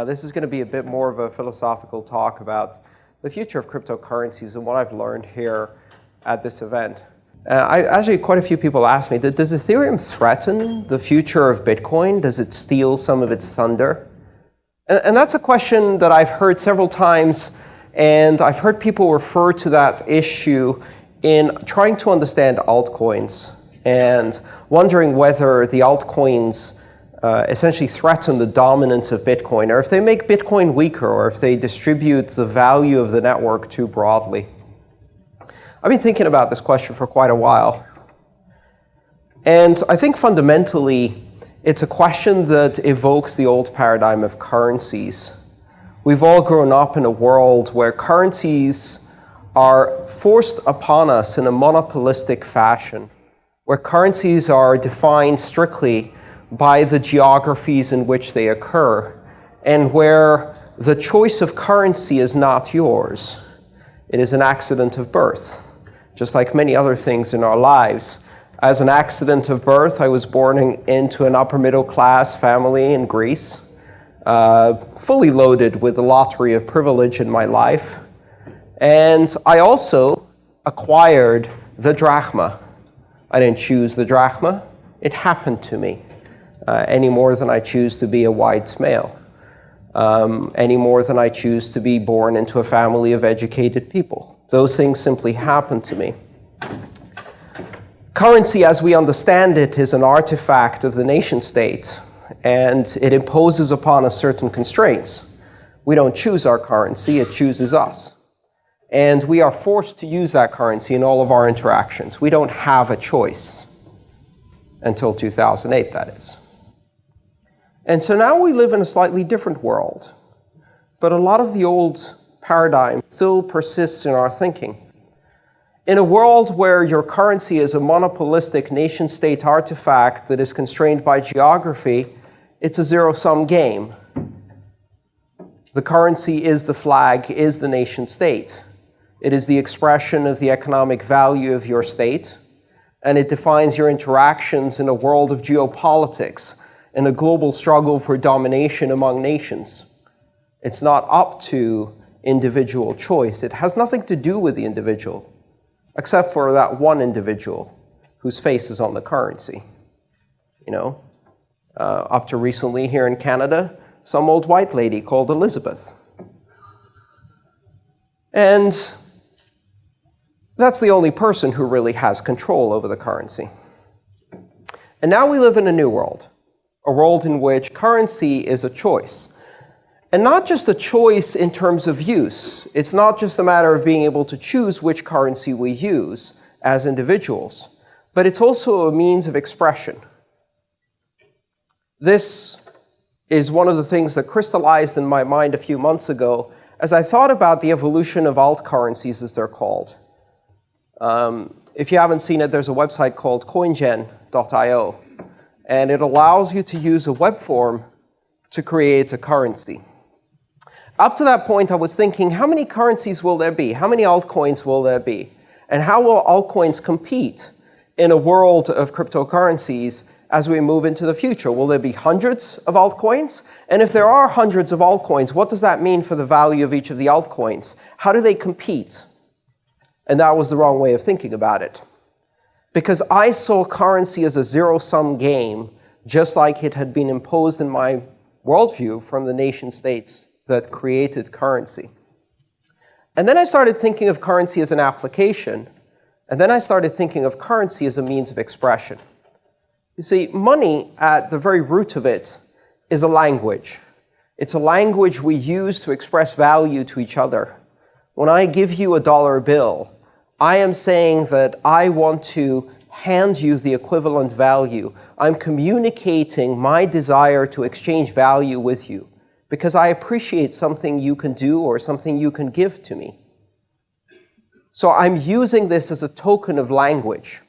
This is going to be a bit more of a philosophical talk about the future of cryptocurrencies and what I've learned here at this event. Actually, quite a few people ask me, does Ethereum threaten the future of Bitcoin? Does it steal some of its thunder? And that's a question that I've heard several times, and I've heard people refer to that issue in trying to understand altcoins and wondering whether the altcoins essentially threaten the dominance of Bitcoin, or if they make Bitcoin weaker, or if they distribute the value of the network too broadly. I've been thinking about this question for quite a while. And I think fundamentally, it's a question that evokes the old paradigm of currencies. We've all grown up in a world where currencies are forced upon us in a monopolistic fashion, where currencies are defined strictly by the geographies in which they occur, and where the choice of currency is not yours. It is an accident of birth, just like many other things in our lives. As an accident of birth, I was born into an upper middle class family in Greece, fully loaded with the lottery of privilege in my life. And I also acquired the drachma. I didn't choose the drachma, it happened to me. Any more than I choose to be a white male. Any more than I choose to be born into a family of educated people. Those things simply happen to me. Currency, as we understand it, is an artifact of the nation state, and it imposes upon us certain constraints. We don't choose our currency, it chooses us. And we are forced to use that currency in all of our interactions. We don't have a choice. Until 2008, that is. And so now we live in a slightly different world. But a lot of the old paradigm still persists in our thinking. In a world where your currency is a monopolistic nation-state artifact that is constrained by geography, it's a zero-sum game. The currency is the flag, is the nation-state. It is the expression of the economic value of your state, and it defines your interactions in a world of geopolitics, in a global struggle for domination among nations. It's not up to individual choice. It has nothing to do with the individual, except for that one individual whose face is on the currency. You know, up to recently here in Canada, some old white lady called Elizabeth. And that's the only person who really has control over the currency. And now we live in a new world, a world in which currency is a choice. And not just a choice in terms of use. It's not just a matter of being able to choose which currency we use as individuals, but it's also a means of expression. This is one of the things that crystallized in my mind a few months ago as I thought about the evolution of alt currencies, as they're called. If you haven't seen it, there's a website called coingen.io, and it allows you to use a web form to create a currency. Up to that point, I was thinking, how many currencies will there be? How many altcoins will there be? And how will altcoins compete in a world of cryptocurrencies as we move into the future? Will there be hundreds of altcoins? And if there are hundreds of altcoins, what does that mean for the value of each of the altcoins? How do they compete? And that was the wrong way of thinking about it. Because I saw currency as a zero-sum game, just like it had been imposed in my worldview from the nation states that created currency. And then I started thinking of currency as an application, and then I started thinking of currency as a means of expression. You see, money, at the very root of it, is a language. It's a language we use to express value to each other. When I give you a dollar bill, I am saying that I want to hand you the equivalent value. I'm communicating my desire to exchange value with you because I appreciate something you can do or something you can give to me. So I'm using this as a token of language.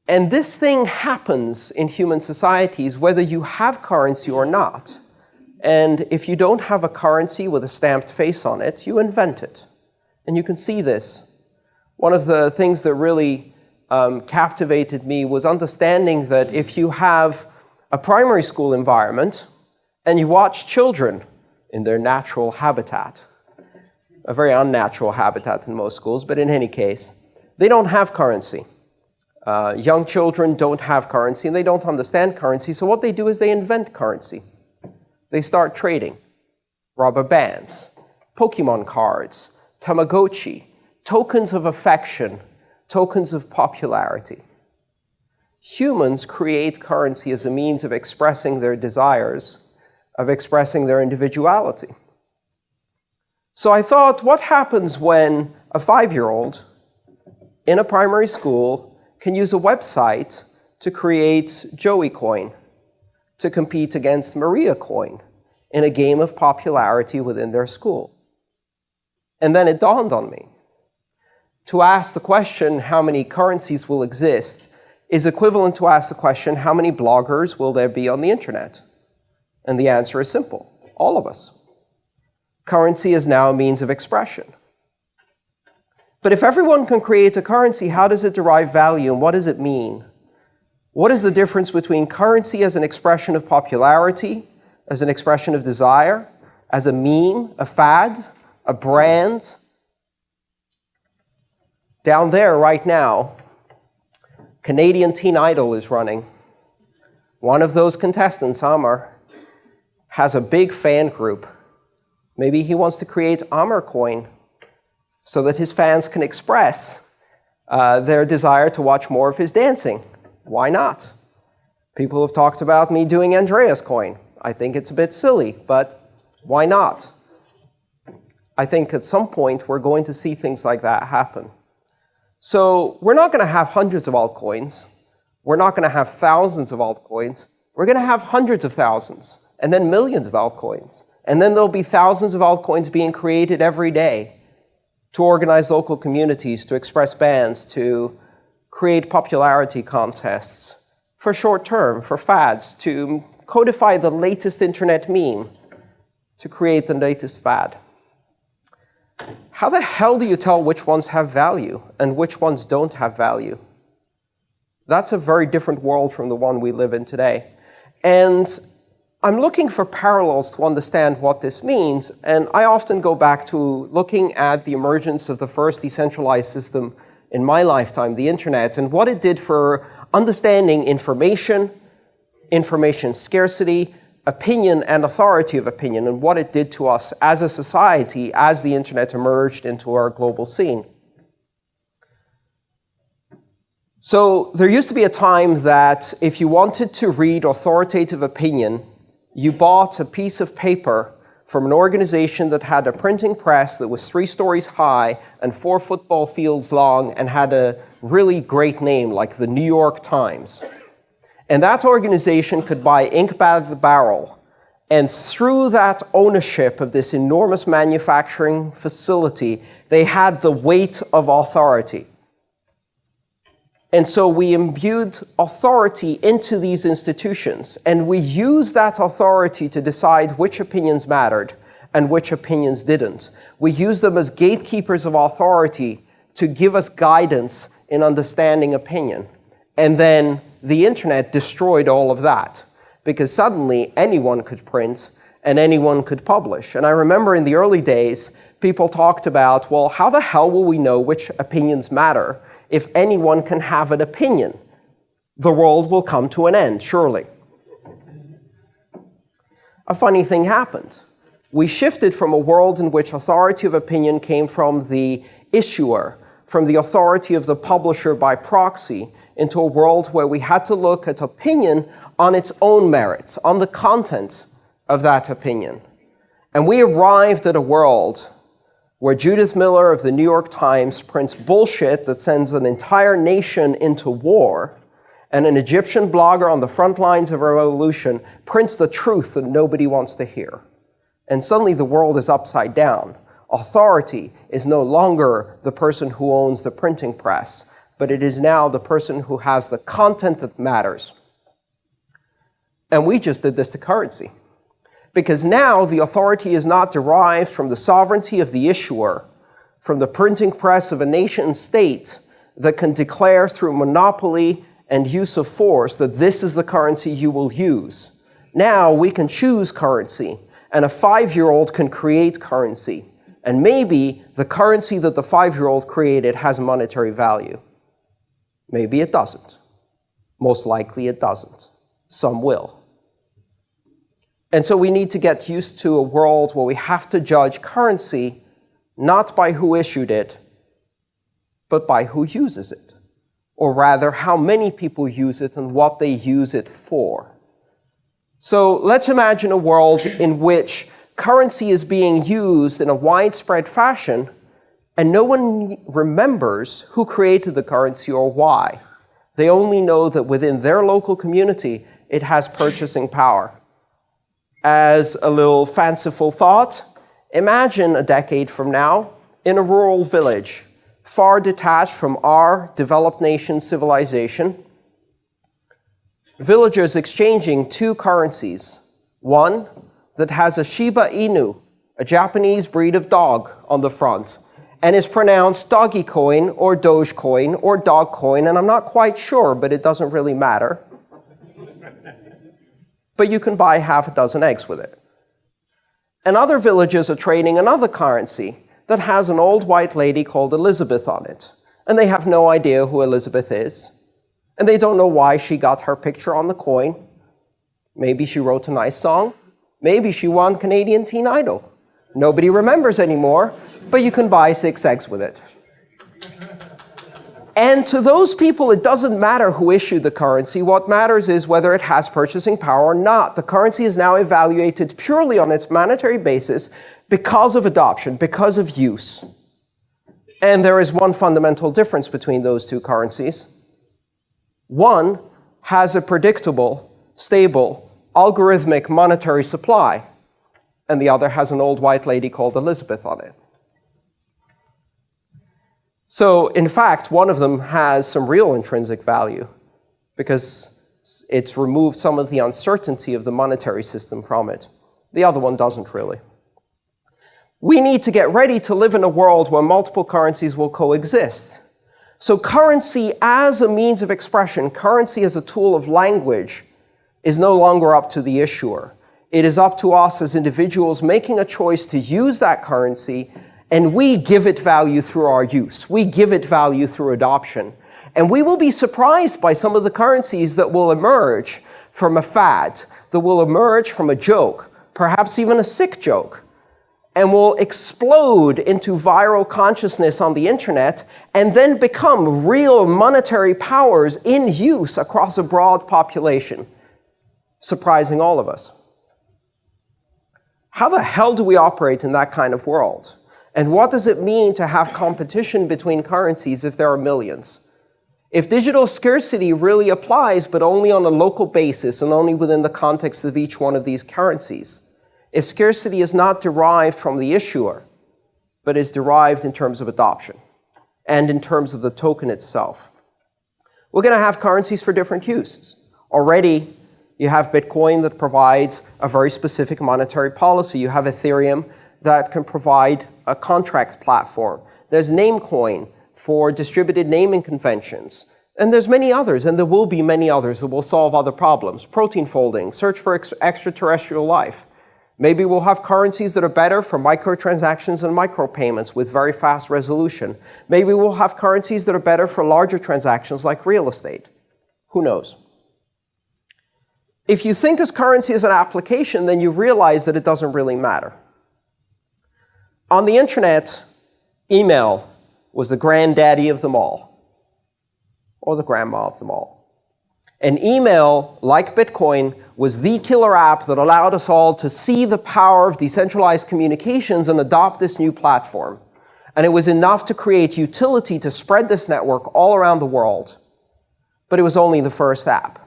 And this thing happens in human societies whether you have currency or not. And if you don't have a currency with a stamped face on it, you invent it. And you can see this. One of the things that really captivated me was understanding that if you have a primary school environment and you watch children in their natural habitat, a very unnatural habitat in most schools, but in any case, they don't have currency. Young children don't have currency, and they don't understand currency, so what they do is they invent currency. They start trading rubber bands, Pokemon cards, Tamagotchi, tokens of affection, tokens of popularity. Humans create currency as a means of expressing their desires, of expressing their individuality. So I thought, what happens when a 5-year-old in a primary school can use a website to create Joey coin, to compete against Maria coin in a game of popularity within their school? And then it dawned on me. To ask the question, how many currencies will exist, is equivalent to ask the question, how many bloggers will there be on the internet? And the answer is simple: all of us. Currency is now a means of expression. But if everyone can create a currency, how does it derive value, and what does it mean? What is the difference between currency as an expression of popularity, as an expression of desire, as a meme, a fad, a brand? Down there right now, Canadian Teen Idol is running. One of those contestants, Amar, has a big fan group. Maybe he wants to create Amar coin so that his fans can express their desire to watch more of his dancing. Why not? People have talked about me doing Andreas coin. I think it's a bit silly, but why not? I think at some point we're going to see things like that happen. So we're not going to have hundreds of altcoins. We're not going to have thousands of altcoins. We're going to have hundreds of thousands, and then millions of altcoins. And then there'll be thousands of altcoins being created every day to organize local communities, to express bands, to create popularity contests for short term, for fads, to codify the latest internet meme, to create the latest fad. How the hell do you tell which ones have value and which ones don't have value? That's a very different world from the one we live in today. And I'm looking for parallels to understand what this means, and I often go back to looking at the emergence of the first decentralized system in my lifetime, the internet, and what it did for understanding information, information scarcity, opinion, and authority of opinion, and what it did to us as a society as the internet emerged into our global scene. So there used to be a time that if you wanted to read authoritative opinion, you bought a piece of paper from an organization that had a printing press that was 3 stories high and 4 football fields long and had a really great name like the New York Times. And that organization could buy ink by the barrel. And through that ownership of this enormous manufacturing facility, they had the weight of authority. And so we imbued authority into these institutions, and we used that authority to decide which opinions mattered and which opinions didn't. We used them as gatekeepers of authority to give us guidance in understanding opinion. And then the internet destroyed all of that, because suddenly anyone could print and anyone could publish. And I remember in the early days, people talked about, well, how the hell will we know which opinions matter if anyone can have an opinion? The world will come to an end, surely. A funny thing happened. We shifted from a world in which authority of opinion came from the issuer, from the authority of the publisher by proxy, into a world where we had to look at opinion on its own merits, on the content of that opinion. And we arrived at a world where Judith Miller of the New York Times prints bullshit that sends an entire nation into war, and an Egyptian blogger on the front lines of a revolution prints the truth that nobody wants to hear. And suddenly the world is upside down. Authority is no longer the person who owns the printing press, but it is now the person who has the content that matters. And we just did this to currency. Because now the authority is not derived from the sovereignty of the issuer, from the printing press of a nation state that can declare through monopoly and use of force that this is the currency you will use. Now we can choose currency, and a 5-year-old can create currency. And maybe the currency that the 5-year-old created has monetary value. Maybe it doesn't. Most likely it doesn't. Some will. And so we need to get used to a world where we have to judge currency not by who issued it, but by who uses it. Or rather, how many people use it and what they use it for. So let's imagine a world in which currency is being used in a widespread fashion, and no one remembers who created the currency or why. They only know that within their local community, it has purchasing power. As a little fanciful thought, imagine a decade from now in a rural village, far detached from our developed nation civilization, villagers exchanging two currencies. One that has a Shiba Inu, a Japanese breed of dog, on the front, and is pronounced doggy coin or doge coin or dog coin, and I'm not quite sure, but it doesn't really matter. But you can buy half a dozen eggs with it. And other villages are trading another currency that has an old white lady called Elizabeth on it. And they have no idea who Elizabeth is. And they don't know why she got her picture on the coin. Maybe she wrote a nice song. Maybe she won Canadian Teen Idol. Nobody remembers anymore, but you can buy 6 eggs with it. And to those people, it doesn't matter who issued the currency. What matters is whether it has purchasing power or not. The currency is now evaluated purely on its monetary basis because of adoption, because of use. And there is one fundamental difference between those two currencies. One has a predictable, stable, algorithmic monetary supply, and the other has an old white lady called Elizabeth on it. So, in fact, one of them has some real intrinsic value because it's removed some of the uncertainty of the monetary system from it. The other one doesn't really. We need to get ready to live in a world where multiple currencies will coexist. So currency as a means of expression, currency as a tool of language, is no longer up to the issuer. It is up to us as individuals making a choice to use that currency, and we give it value through our use. We give it value through adoption. And we will be surprised by some of the currencies that will emerge from a fad, that will emerge from a joke, perhaps even a sick joke, and will explode into viral consciousness on the internet and then become real monetary powers in use across a broad population, surprising all of us. How the hell do we operate in that kind of world? And what does it mean to have competition between currencies if there are millions? If digital scarcity really applies, but only on a local basis and only within the context of each one of these currencies, if scarcity is not derived from the issuer, but is derived in terms of adoption and in terms of the token itself, we're going to have currencies for different uses. Already, you have Bitcoin that provides a very specific monetary policy. You have Ethereum that can provide a contract platform. There's Namecoin for distributed naming conventions. And there's many others, and there will be many others that will solve other problems. Protein folding, search for extraterrestrial life. Maybe we'll have currencies that are better for microtransactions and micropayments with very fast resolution. Maybe we'll have currencies that are better for larger transactions like real estate. Who knows? If you think as currency as an application, then you realize that it doesn't really matter. On the internet, email was the granddaddy of them all, or the grandma of them all. And email, like Bitcoin, was the killer app that allowed us all to see the power of decentralized communications and adopt this new platform. And it was enough to create utility to spread this network all around the world. But it was only the first app.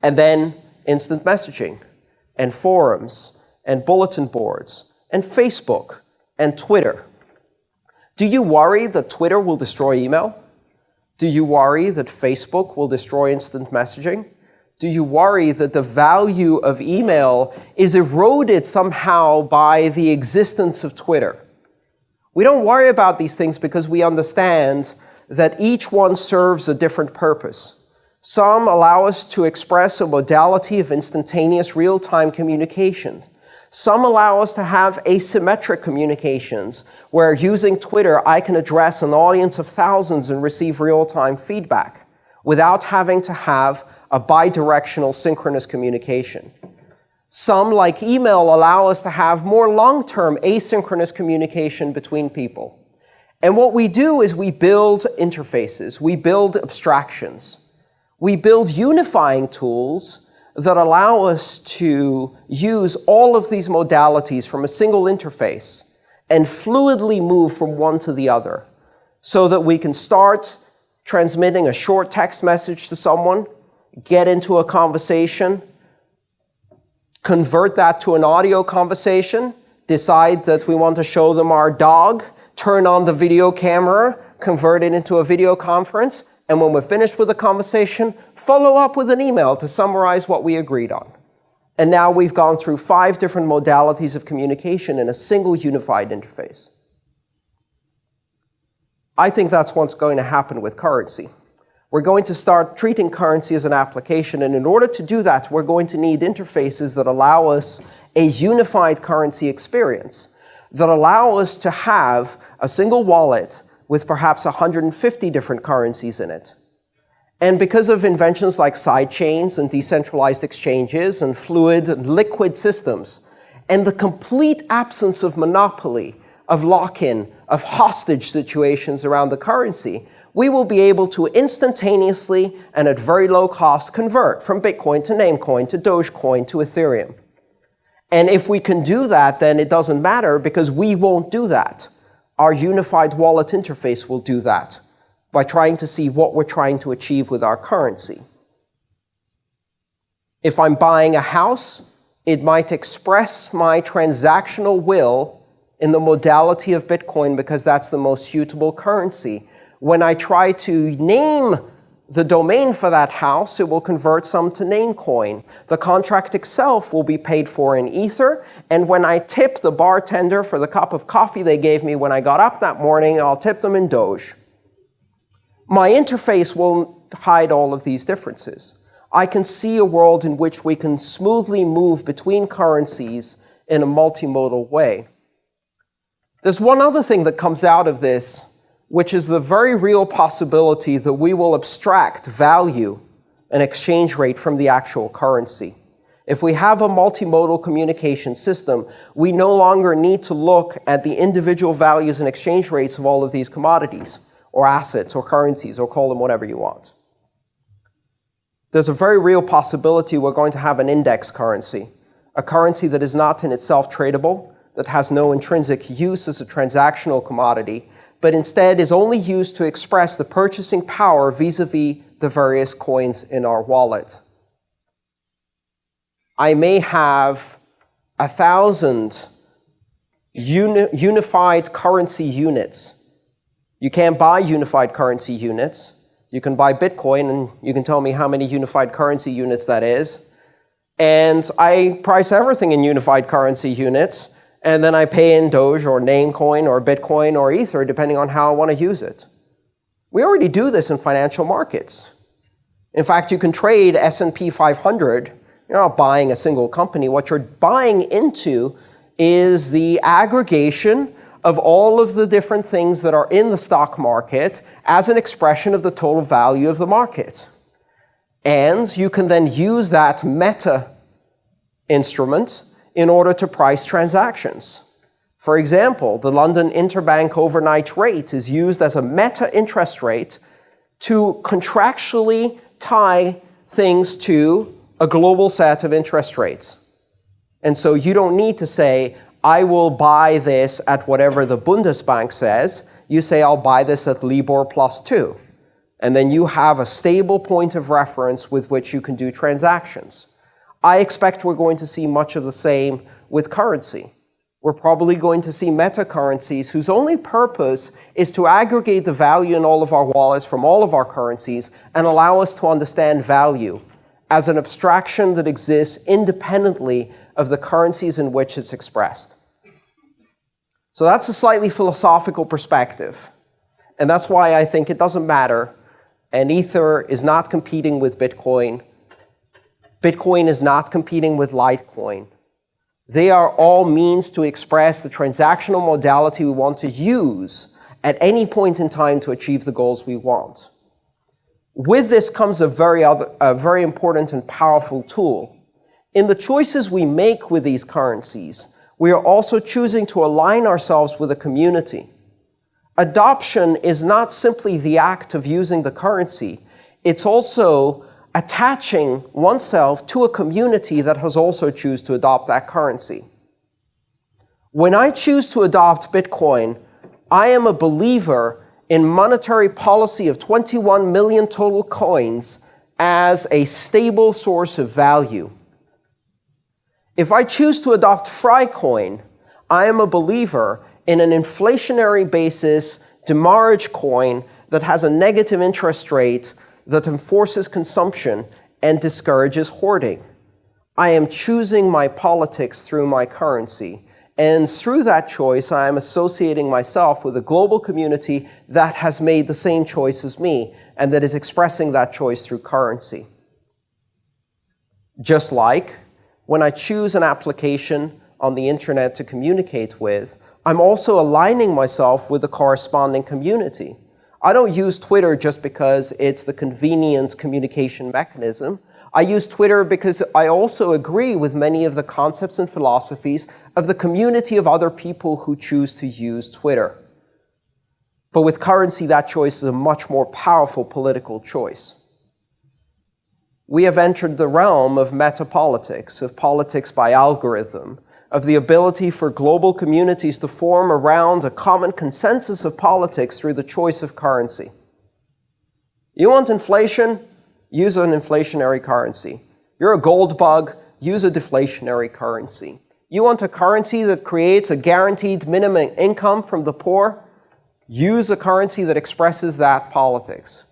And then instant messaging, and forums, and bulletin boards, and Facebook, and Twitter. Do you worry that Twitter will destroy email? Do you worry that Facebook will destroy instant messaging? Do you worry that the value of email is eroded somehow by the existence of Twitter? We don't worry about these things because we understand that each one serves a different purpose. Some allow us to express a modality of instantaneous real-time communications. Some allow us to have asymmetric communications, where using Twitter, I can address an audience of thousands and receive real-time feedback without having to have a bidirectional synchronous communication. Some, like email, allow us to have more long-term asynchronous communication between people. And what we do is we build interfaces, we build abstractions. We build unifying tools that allow us to use all of these modalities from a single interface and fluidly move from one to the other so that we can start transmitting a short text message to someone, get into a conversation, convert that to an audio conversation, decide that we want to show them our dog, turn on the video camera, convert it into a video conference, and when we're finished with the conversation, follow up with an email to summarize what we agreed on. And now we've gone through 5 different modalities of communication in a single unified interface. I think that's what's going to happen with currency. We're going to start treating currency as an application, and in order to do that, we're going to need interfaces that allow us a unified currency experience, that allow us to have a single wallet with perhaps 150 different currencies in it. And because of inventions like sidechains and decentralized exchanges and fluid and liquid systems, and the complete absence of monopoly, of lock-in, of hostage situations around the currency, we will be able to instantaneously and at very low cost convert from Bitcoin to Namecoin to Dogecoin to Ethereum. And if we can do that, then it doesn't matter because we won't do that. Our unified wallet interface will do that by trying to see what we're trying to achieve with our currency. If I'm buying a house, it might express my transactional will in the modality of Bitcoin because that's the most suitable currency. When I try to name the domain for that house, it will convert some to Namecoin. The contract itself will be paid for in Ether, and when I tip the bartender for the cup of coffee they gave me when I got up that morning, I'll tip them in Doge. My interface will hide all of these differences. I can see a world in which we can smoothly move between currencies in a multimodal way. There's one other thing that comes out of this, which is the very real possibility that we will abstract value and exchange rate from the actual currency. If we have a multimodal communication system, we no longer need to look at the individual values and exchange rates of all of these commodities, or assets, or currencies, or call them whatever you want. There's a very real possibility we're going to have an index currency, a currency that is not in itself tradable, that has no intrinsic use as a transactional commodity, but instead is only used to express the purchasing power vis-a-vis the various coins in our wallet. I may have 1,000 unified currency units. You can't buy unified currency units. You can buy Bitcoin, and you can tell me how many unified currency units that is. And I price everything in unified currency units, and then I pay in Doge or Namecoin or Bitcoin or Ether, depending on how I want to use it. We already do this in financial markets. In fact, you can trade S&P 500. You're not buying a single company. What you're buying into is the aggregation of all of the different things that are in the stock market as an expression of the total value of the market. And you can then use that meta instrument in order to price transactions. For example, the London Interbank Overnight Rate is used as a meta interest rate to contractually tie things to a global set of interest rates. And so you don't need to say, I will buy this at whatever the Bundesbank says. You say, I'll buy this at LIBOR plus 2. And then you have a stable point of reference with which you can do transactions. I expect we're going to see much of the same with currency. We're probably going to see meta-currencies whose only purpose is to aggregate the value in all of our wallets from all of our currencies and allow us to understand value as an abstraction that exists independently of the currencies in which it's expressed. So that's a slightly philosophical perspective. And that's why I think it doesn't matter and Ether is not competing with Bitcoin. Bitcoin is not competing with Litecoin. They are all means to express the transactional modality we want to use at any point in time to achieve the goals we want. With this comes a very important and powerful tool. In the choices we make with these currencies, we are also choosing to align ourselves with a community. Adoption is not simply the act of using the currency, it's also attaching oneself to a community that has also chosen to adopt that currency. When I choose to adopt Bitcoin, I am a believer in monetary policy of 21 million total coins as a stable source of value. If I choose to adopt Frycoin, I am a believer in an inflationary basis demurrage coin that has a negative interest rate that enforces consumption and discourages hoarding. I am choosing my politics through my currency. And through that choice, I am associating myself with a global community that has made the same choice as me and that is expressing that choice through currency. Just like when I choose an application on the internet to communicate with, I'm also aligning myself with the corresponding community. I don't use Twitter just because it's the convenient communication mechanism. I use Twitter because I also agree with many of the concepts and philosophies of the community of other people who choose to use Twitter. But with currency, that choice is a much more powerful political choice. We have entered the realm of metapolitics, of politics by algorithm, of the ability for global communities to form around a common consensus of politics through the choice of currency. You want inflation? Use an inflationary currency. You're a gold bug? Use a deflationary currency. You want a currency that creates a guaranteed minimum income from the poor? Use a currency that expresses that politics.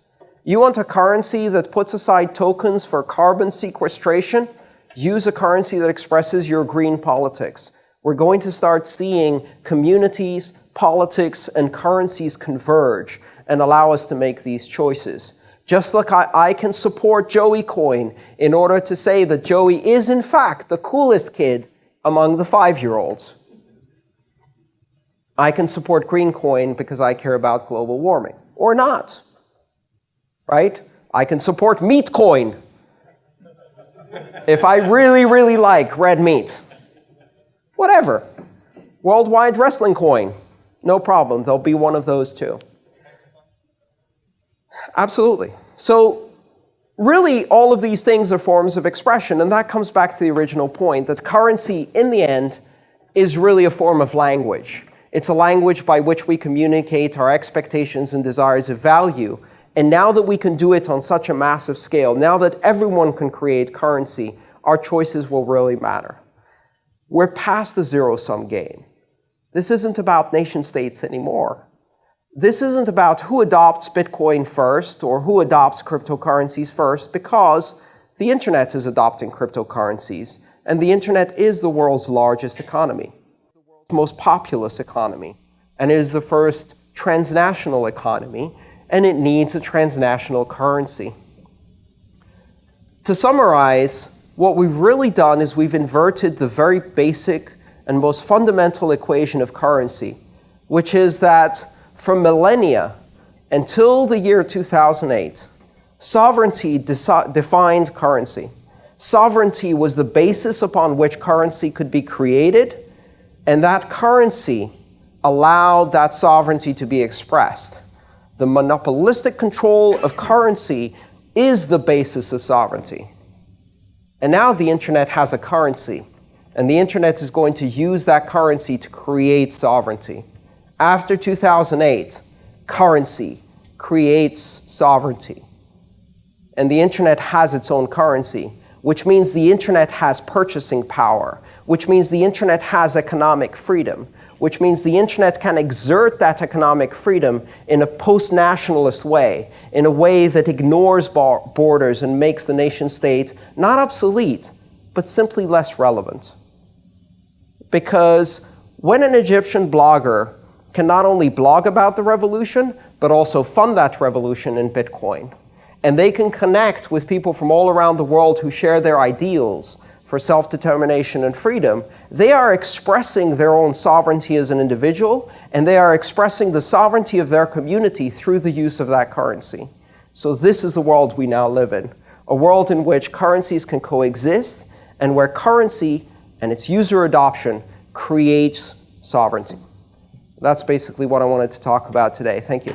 You want a currency that puts aside tokens for carbon sequestration? Use a currency that expresses your green politics. We're going to start seeing communities, politics, and currencies converge and allow us to make these choices. Just like I can support Joey Coin in order to say that Joey is, in fact, the coolest kid among the 5-year-olds. I can support Green Coin because I care about global warming. Or not. Right? I can support Meat Coin if I really, really like red meat. Whatever. Worldwide Wrestling Coin. No problem. There'll be one of those too. Absolutely. So really, all of these things are forms of expression, and that comes back to the original point that currency, in the end, is really a form of language. It's a language by which we communicate our expectations and desires of value. And now that we can do it on such a massive scale, now that everyone can create currency, our choices will really matter. We're past the zero-sum game. This isn't about nation states anymore. This isn't about who adopts Bitcoin first or who adopts cryptocurrencies first, because the internet is adopting cryptocurrencies, and the internet is the world's largest economy, the world's most populous economy, and it is the first transnational economy, and it needs a transnational currency. To summarize, what we've really done is we've inverted the very basic and most fundamental equation of currency, which is that for millennia until the year 2008, sovereignty defined currency. Sovereignty was the basis upon which currency could be created, and that currency allowed that sovereignty to be expressed. The monopolistic control of currency is the basis of sovereignty. And now the internet has a currency, and the internet is going to use that currency to create sovereignty. After 2008, currency creates sovereignty. And the internet has its own currency, which means the internet has purchasing power, which means the internet has economic freedom, which means the internet can exert that economic freedom in a post-nationalist way, in a way that ignores borders and makes the nation state not obsolete, but simply less relevant. Because when an Egyptian blogger can not only blog about the revolution, but also fund that revolution in Bitcoin, and they can connect with people from all around the world who share their ideals for self-determination and freedom, they are expressing their own sovereignty as an individual, and they are expressing the sovereignty of their community through the use of that currency. So this is the world we now live in, a world in which currencies can coexist, and where currency and its user adoption creates sovereignty. That's basically what I wanted to talk about today. Thank you.